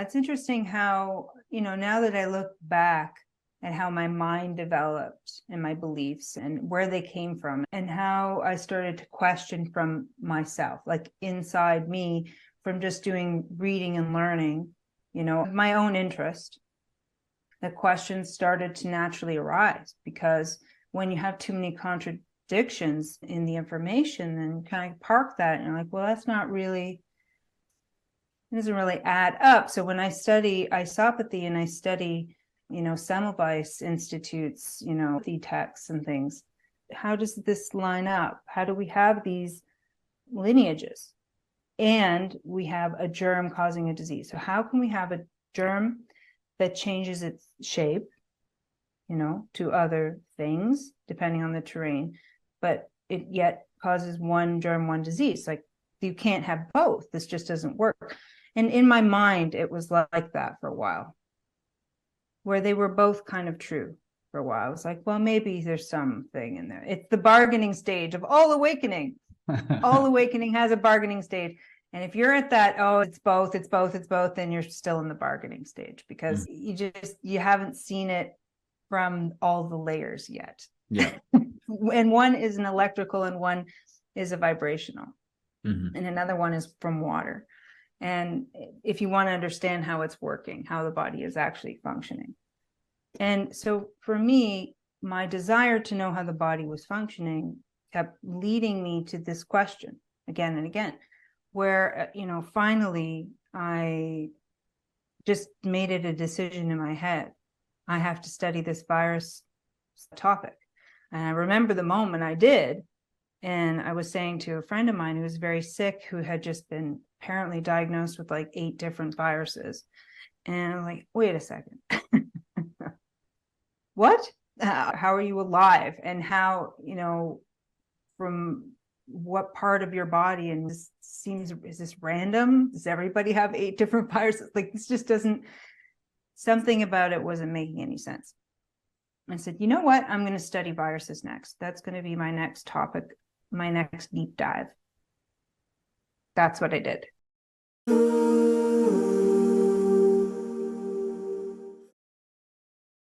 it's interesting how, now that I look back at how my mind developed and my beliefs and where they came from and how I started to question from myself, like inside me, from just doing reading and learning, my own interest, the questions started to naturally arise, because when you have too many contradictions in the information, then kind of park that and you're like, well, that's not really, it doesn't really add up. So when I study isopathy and I study, Semmelweis Institute's, the texts and things, how does this line up? How do we have these lineages? And we have a germ causing a disease. So how can we have a germ that changes its shape, to other things, depending on the terrain, but it yet causes one germ, one disease? Like, you can't have both. This just doesn't work. And in my mind, it was like that for a while, where they were both kind of true for a while. I was like, well, maybe there's something in there. It's the bargaining stage of all awakening. All awakening has a bargaining stage. And if you're at that, oh, it's both, then you're still in the bargaining stage, because you haven't seen it from all the layers yet. Yeah. And one is an electrical and one is a vibrational. And another one is from water. And if you want to understand how it's working, how the body is actually functioning. And so for me, my desire to know how the body was functioning kept leading me to this question again and again, where, finally I just made it a decision in my head. I have to study this virus topic. And I remember the moment I did. And I was saying to a friend of mine who was very sick, who had just been apparently diagnosed with like 8 different viruses. And I'm like, wait a second. What? How are you alive? And how, from what part of your body? And this seems, is this random? Does everybody have 8 different viruses? Like, this just doesn't, something about it wasn't making any sense. I said, you know what? I'm going to study viruses next. That's going to be my next topic, my next deep dive. That's what I did.